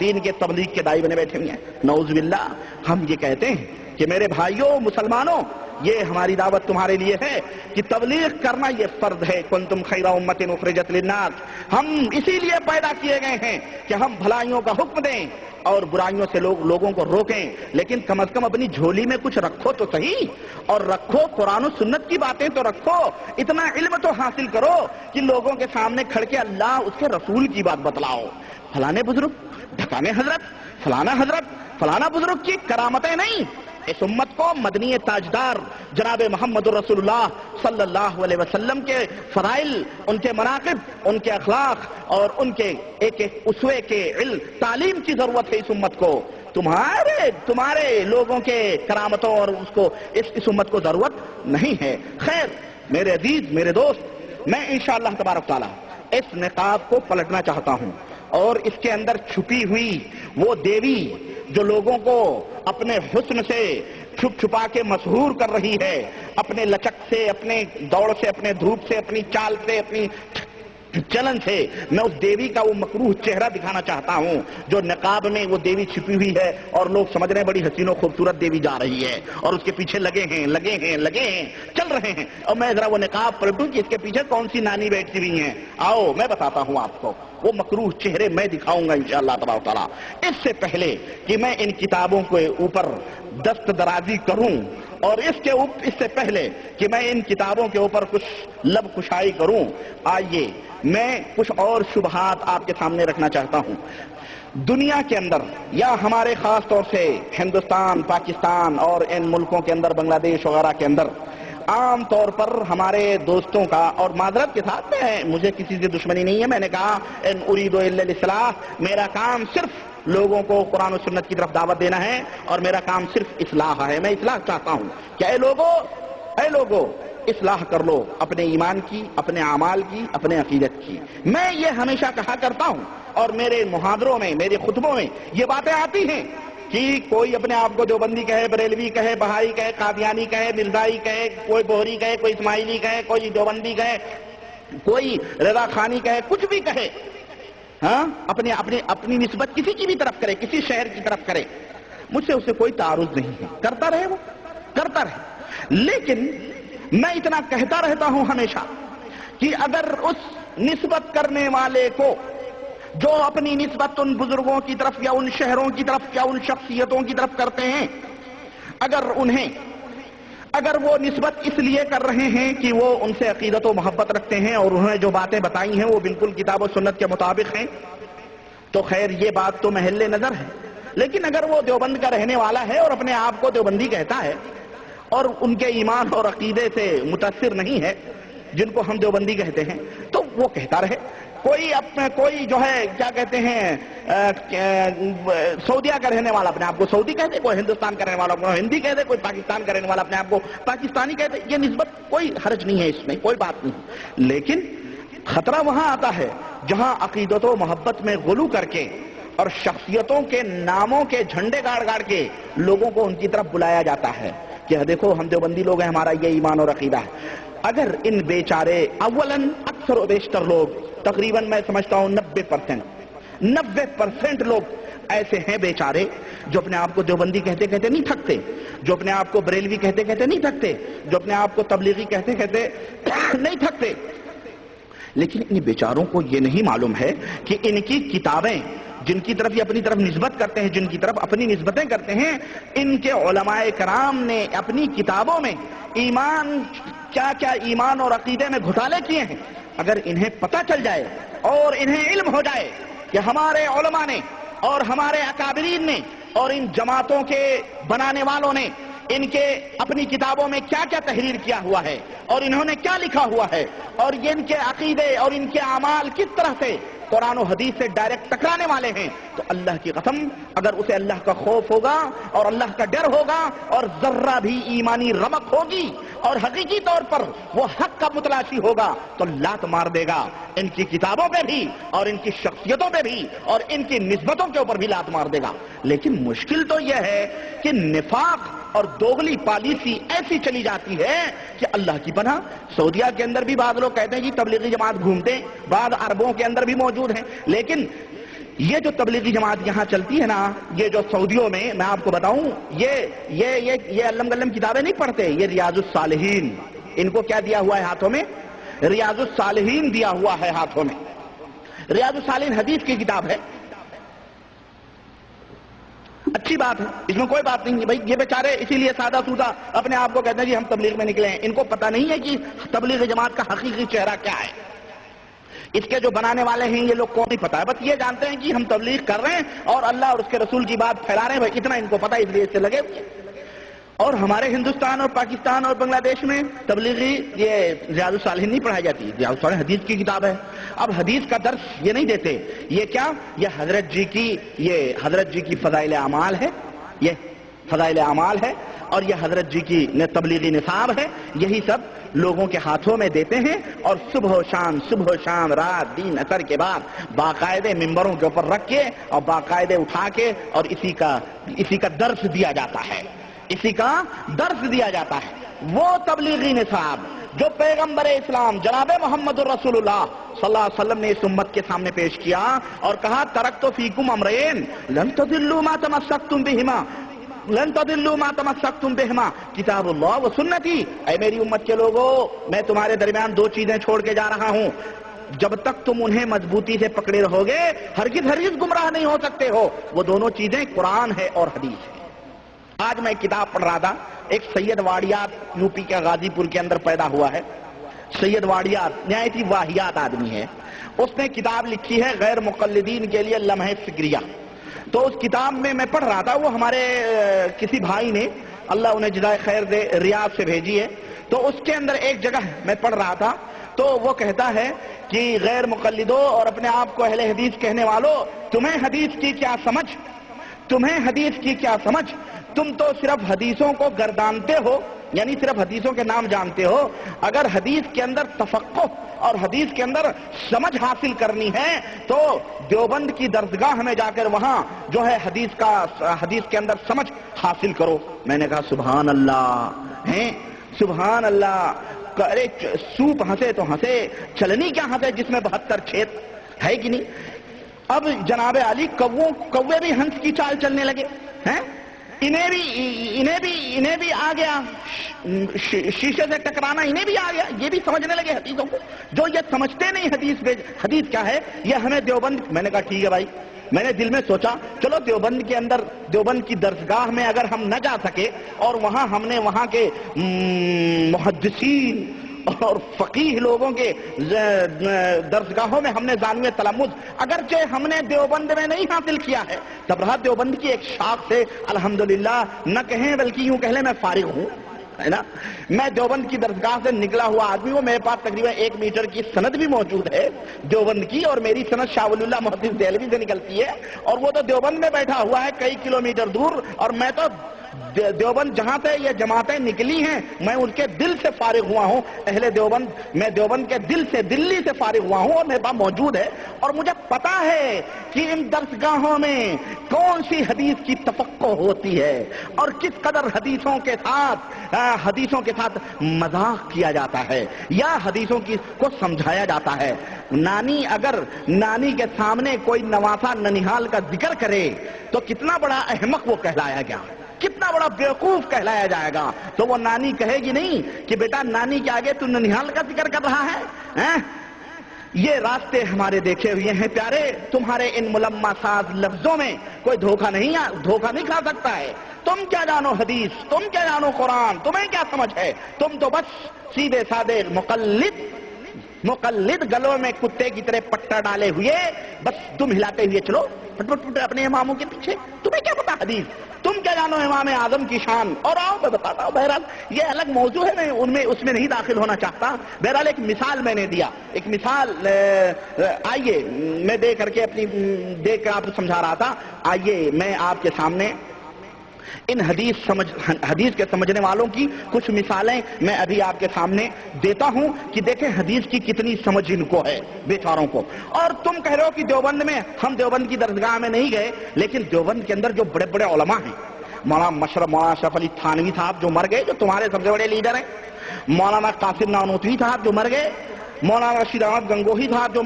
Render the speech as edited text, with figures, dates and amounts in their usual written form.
دین کے تبلیغ کے دائی بنے بیٹھے ہوئے ہیں۔ نعوذ باللہ، ہم یہ کہتے ہیں کہ میرے بھائیوں مسلمانوں، یہ ہماری دعوت تمہارے لیے ہے کہ تبلیغ کرنا یہ فرض ہے۔ کنتم خیر امۃ اخرجت للناس، ہم اسی لیے پیدا کیے گئے ہیں کہ ہم بھلائیوں کا حکم دیں اور برائیوں سے لوگوں کو روکیں، لیکن کم از کم اپنی جھولی میں کچھ رکھو تو صحیح، اور رکھو قرآن و سنت کی باتیں تو رکھو، اتنا علم تو حاصل کرو کہ لوگوں کے سامنے کھڑ کے اللہ اس کے رسول کی بات بتلاؤ۔ فلانے بزرگ، ڈھکانے حضرت، فلانا بزرگ کی کرامتیں نہیں، اس امت کو مدنی تاجدار جناب محمد رسول اللہ صلی اللہ علیہ وسلم کے فضائل، ان کے مناقب، ان کے اخلاق اور ان کے ایک ایک اسوے کے علم تعلیم کی ضرورت ہے اس امت کو۔ تمہارے لوگوں کے کرامتوں اور اس امت کو ضرورت نہیں ہے۔ خیر میرے عزیز، میرے دوست، میں انشاءاللہ تبارک تعالی اس نقاب کو پلٹنا چاہتا ہوں، اور اس کے اندر چھپی ہوئی وہ دیوی جو لوگوں کو اپنے حسن سے چھپ چھپا کے مسحور کر رہی ہے، اپنے لچک سے، اپنے دوڑ سے، اپنے دھوپ سے، اپنی چال سے، اپنی چلن سے، میں اس دیوی کا وہ مکروہ چہرہ دکھانا چاہتا ہوں جو نقاب میں وہ دیوی چھپی ہوئی ہے، اور لوگ سمجھ رہے ہیں بڑی حسین و خوبصورت دیوی جا رہی ہے، اور اس کے پیچھے لگے ہیں چل رہے ہیں۔ اور میں ذرا وہ نقاب پلٹوں کہ اس کے پیچھے کون سی نانی بیٹھی ہوئی ہیں، آؤ میں بتاتا ہوں آپ کو، وہ مکروہ چہرے میں دکھاؤں گا انشاءاللہ تبارک تعالیٰ۔ اس سے پہلے کہ میں ان کتابوں کے اوپر دست درازی کروں، اور اس سے پہلے کہ میں ان کتابوں کے اوپر کچھ لب کشائی کروں، آئیے میں کچھ اور شبہات آپ کے سامنے رکھنا چاہتا ہوں۔ دنیا کے اندر، یا ہمارے خاص طور سے ہندوستان، پاکستان اور ان ملکوں کے اندر، بنگلہ دیش وغیرہ کے اندر، عام طور پر ہمارے دوستوں کا، اور معذرت کے ساتھ مجھے کسی سے دشمنی نہیں ہے، میں نے کہا ان اريد الا الاصلاح، میرا کام صرف لوگوں کو قرآن و سنت کی طرف دعوت دینا ہے، اور میرا کام صرف اصلاح ہے، میں اصلاح چاہتا ہوں کہ اے لوگوں اصلاح کر لو اپنے ایمان کی، اپنے اعمال کی، اپنے عقیدت کی۔ میں یہ ہمیشہ کہا کرتا ہوں، اور میرے محاضروں میں، میرے خطبوں میں یہ باتیں آتی ہیں کہ کوئی اپنے آپ کو دیوبندی کہے، بریلوی کہے، بہائی کہے، قادیانی کہے، مرزائی کہے، کوئی بوہری کہے، کوئی اسماعیلی کہے، کوئی دیوبندی کہے، کوئی رضا خانی کہے، کچھ بھی کہے، ہاں اپنی نسبت کسی کی بھی طرف کرے، کسی شہر کی طرف کرے، مجھ سے اسے کوئی تعارض نہیں ہے، کرتا رہے، وہ کرتا رہے، لیکن میں اتنا کہتا رہتا ہوں ہمیشہ کہ اگر اس نسبت کرنے والے کو، جو اپنی نسبت ان بزرگوں کی طرف یا ان شہروں کی طرف یا ان شخصیتوں کی طرف کرتے ہیں، اگر وہ نسبت اس لیے کر رہے ہیں کہ وہ ان سے عقیدت و محبت رکھتے ہیں اور انہوں نے جو باتیں بتائی ہیں وہ بالکل کتاب و سنت کے مطابق ہیں، تو خیر یہ بات تو محل نظر ہے۔ لیکن اگر وہ دیوبند کا رہنے والا ہے اور اپنے آپ کو دیوبندی کہتا ہے، اور ان کے ایمان اور عقیدے سے متاثر نہیں ہے جن کو ہم دیوبندی کہتے ہیں، تو وہ کہتا رہے۔ کوئی جو ہے کیا کہتے ہیں سعودیہ کا رہنے والا اپنے آپ کو سعودی کہتے، کوئی ہندوستان کا رہنے والا اپنے ہندی کہتے، کوئی پاکستان کا رہنے والا اپنے آپ کو پاکستانی کہتے، یہ نسبت کوئی حرج نہیں ہے، اس میں کوئی بات نہیں، لیکن خطرہ وہاں آتا ہے جہاں عقیدت و محبت میں غلو کر کے اور شخصیتوں کے ناموں کے جھنڈے گاڑ کے لوگوں کو ان کی طرف بلایا جاتا ہے کہ دیکھو ہم دیوبندی لوگ ہیں، ہمارا یہ ایمان اور عقیدہ ہے۔ اگر ان بیچارے اولاً اکثر و بیشتر لوگ، تقریباً میں سمجھتا ہوں 90% لوگ ایسے ہیں بیچارے جو اپنے آپ کو دیوبندی کہتے کہتے نہیں تھکتے، جو اپنے آپ کو بریلوی کہتے کہتے نہیں تھکتے، جو اپنے آپ کو تبلیغی کہتے کہتے نہیں تھکتے، لیکن ان بیچاروں کو یہ نہیں معلوم ہے کہ ان کی کتابیں جن کی طرف یہ اپنی طرف نسبت کرتے ہیں، جن کی طرف اپنی نسبتیں کرتے ہیں، ان کے علماء کرام نے اپنی کتابوں میں کیا ایمان اور عقیدے میں گھوٹالے کیے ہیں، اگر انہیں پتہ چل جائے اور انہیں علم ہو جائے کہ ہمارے علماء نے اور ہمارے اکابرین نے اور ان جماعتوں کے بنانے والوں نے ان کے اپنی کتابوں میں کیا کیا تحریر کیا ہوا ہے اور انہوں نے کیا لکھا ہوا ہے، اور یہ ان کے عقیدے اور ان کے اعمال کس طرح سے قرآن و حدیث سے ڈائریکٹ ٹکرانے والے ہیں، تو اللہ کی قسم اگر اسے اللہ کا خوف ہوگا اور اللہ کا ڈر ہوگا اور ذرہ بھی ایمانی رمق ہوگی اور حقیقی طور پر وہ حق کا متلاشی ہوگا، تو لات مار دے گا ان کی کتابوں پہ بھی اور ان کی شخصیتوں پہ بھی اور ان کی نسبتوں کے اوپر بھی لات مار دے گا۔ لیکن مشکل تو یہ ہے کہ نفاق اور دوغلی پالیسی ایسی چلی جاتی ہے کہ اللہ کی پناہ سعودیہ کے اندر بھی بعض لوگ کہتے ہیں کہ تبلیغی جماعت گھومتے ہیں، بعض عربوں کے اندر بھی موجود ہیں، لیکن یہ جو تبلیغی جماعت یہاں چلتی ہے نا، یہ جو سعودیوں میں میں آپ کو بتاؤں، یہ علم گلم کتابیں نہیں پڑھتے، یہ ریاض الصالحین، ان کو کیا دیا ہوا ہے ہاتھوں میں؟ ریاض الصالحین دیا ہوا ہے ہاتھوں میں۔ ریاض الصالحین حدیث کی کتاب ہے، اچھی بات ہے، اس میں کوئی بات نہیں ہے بھائی۔ یہ بیچارے اسی لیے سادہ سودہ اپنے آپ کو کہتے ہیں جی ہم تبلیغ میں نکلے ہیں، ان کو پتہ نہیں ہے کہ تبلیغ جماعت کا حقیقی چہرہ کیا ہے، اس کے جو بنانے والے ہیں یہ لوگ کو نہیں پتا ہے، بس یہ جانتے ہیں کہ ہم تبلیغ کر رہے ہیں اور اللہ اور اس کے رسول کی بات پھیلا رہے ہیں، بھائی اتنا ان کو پتا، اس لیے اس سے لگے ہوئے۔ اور ہمارے ہندوستان اور پاکستان اور بنگلہ دیش میں تبلیغی یہ ریاض الصالحین نہیں پڑھائی جاتی، ریاض الصالحین حدیث کی کتاب ہے۔ اب حدیث کا درس یہ نہیں دیتے، یہ کیا، یہ حضرت جی کی فضائل اعمال ہے، یہ فضائل اعمال ہے، اور یہ حضرت جی کی تبلیغی نصاب ہے، یہی سب لوگوں کے ہاتھوں میں دیتے ہیں، اور صبح و شام رات دن اثر کے بعد باقاعدے ممبروں کے اوپر رکھ کے اور باقاعدے اٹھا کے اور اسی کا درس دیا جاتا ہے، اسی کا درس دیا جاتا ہے۔ وہ تبلیغی نصاب جو پیغمبر اسلام جناب محمد الرسول اللہ صلی اللہ علیہ وسلم نے اس امت کے سامنے پیش کیا اور کہا ترکت فیکم امرین لن تضلوا ما تمسکتم بہما، لن تضلوا ما تمسکتم بہما کتاب اللہ و سنتی، اے میری امت کے لوگوں میں تمہارے درمیان دو چیزیں چھوڑ کے جا رہا ہوں، جب تک تم انہیں مضبوطی سے پکڑے رہو گے ہرگز گمراہ نہیں ہو سکتے ہو، وہ دونوں چیزیں قرآن ہے اور حدیث ہے۔ آج میں کتاب پڑھ رہا تھا، ایک سید واڑیات یو پی کے غازی پور کے اندر پیدا ہوا ہے، سید واڑیات نہایت ہی واہیات آدمی ہے، اس نے کتاب لکھی ہے غیر مقلدین کے لیے لمحہ فکریہ۔ تو اس کتاب میں پڑھ رہا تھا، وہ ہمارے کسی بھائی نے اللہ انہیں جزائے خیر دے ریاض سے بھیجی ہے، تو اس کے اندر ایک جگہ میں پڑھ رہا تھا تو وہ کہتا ہے کہ غیر مقلدوں اور اپنے آپ کو اہل حدیث کہنے والوں، تمہیں حدیث کی کیا سمجھ، تمہیں حدیث کی کیا سمجھ، تم تو صرف حدیثوں کو گردانتے ہو، یعنی صرف حدیثوں کے نام جانتے ہو، اگر حدیث کے اندر تفقہ اور حدیث کے اندر سمجھ حاصل کرنی ہے تو دیوبند کی درسگاہ میں جا کر وہاں جو ہے حدیث کے اندر سمجھ حاصل کرو۔ میں نے کہا سبحان اللہ ہیں، سبحان اللہ، ارے سوپ ہنسے تو ہنسے، چلنی کیا ہنسے جس میں 72 چھید ہے کہ نہیں۔ اب جناب علی کوے بھی ہنس کی چال چلنے لگے ہیں، انہیں بھی آ گیا شیشے سے ٹکرانا، انہیں بھی آ گیا، یہ بھی سمجھنے لگے حدیثوں کو، جو یہ سمجھتے نہیں حدیث کیا ہے، یہ ہمیں دیوبند۔ میں نے کہا ٹھیک ہے بھائی، میں نے دل میں سوچا چلو دیوبند کے اندر دیوبند کی درسگاہ میں اگر ہم نہ جا سکے اور وہاں ہم نے وہاں کے محدثین اور فقیہ لوگوں کے درسگاہوں میں ہم نے زانوی تلمذ اگرچہ ہم نے دیوبند میں نہیں حاصل کیا ہے، تب رہا دیوبند کی ایک شاخ سے الحمدللہ نہ کہیں بلکہ یوں کہہ لیں میں فارغ ہوں، ہے نا۔ میں دیوبند کی درسگاہ سے نکلا ہوا آدمی ہوں، میرے پاس تقریباً 1 میٹر کی سند بھی موجود ہے دیوبند کی، اور میری سند شاہ ولی اللہ محدث دہلوی سے نکلتی ہے، اور وہ تو دیوبند میں بیٹھا ہوا ہے کئی کلومیٹر دور، اور میں تو دیوبند جہاں سے یہ جماعتیں نکلی ہیں میں ان کے دل سے فارغ ہوا ہوں، اہل دیوبند، میں دیوبند کے دل سے دلی سے فارغ ہوا ہوں، اور میرے پاس موجود ہے، اور مجھے پتا ہے کہ ان درسگاہوں میں کون سی حدیث کی تفقہ ہوتی ہے اور کس قدر حدیثوں کے ساتھ مذاق کیا جاتا ہے یا حدیثوں کو سمجھایا جاتا ہے۔ اگر نانی کے سامنے کوئی نواسا ننیحال کا ذکر کرے تو کتنا بڑا احمق وہ کہلایا گیا، کتنا بڑا بیوقوف کہلایا جائے گا، تو وہ نانی کہے گی نہیں کہ بیٹا نانی کے آگے تو ننیحال کا ذکر کر رہا ہے۔ یہ راستے ہمارے دیکھے ہوئے ہیں پیارے، تمہارے ان ملمع ساز لفظوں میں کوئی دھوکہ نہیں کھا سکتا ہے۔ تم کیا جانو حدیث، تم کیا جانو قرآن، تمہیں کیا سمجھ ہے، تم تو بس سیدھے سادے مقلد گلوں میں کتے کی طرح پٹا ڈالے ہوئے بس تم ہلاتے ہوئے چلو پٹ اپنے اماموں کے پیچھے، تمہیں کیا پتا حدیث، تم کیا جانو امام اعظم کی شان۔ اور آؤ میں بتاتا ہوں، بہرحال یہ الگ موضوع ہے، میں اس میں نہیں داخل ہونا چاہتا۔ بہرحال ایک مثال میں نے دیا، ایک مثال آئیے میں دیکھ کر آپ کو سمجھا رہا تھا، آئیے میں آپ کے سامنے ان حدیث کے سمجھنے والوں کی کچھ مثالیں میں ابھی آپ کے سامنے دیتا ہوں کہ دیکھیں حدیث کی کتنی سمجھ ان کو ہے بیچاروں کو۔ اور تم کہہ رہے ہو کہ دیوبند میں، ہم دیوبند کی درسگاہ میں نہیں گئے، لیکن دیوبند کے اندر جو بڑے بڑے علماء ہیں، مولانا اشرف علی تھانوی صاحب جو مر گئے، جو تمہارے سب سے بڑے لیڈر ہیں، مولانا قاسم نانوتوی صاحب جو مر گئے، مولانا رشید احمد گنگوہی صاحب جو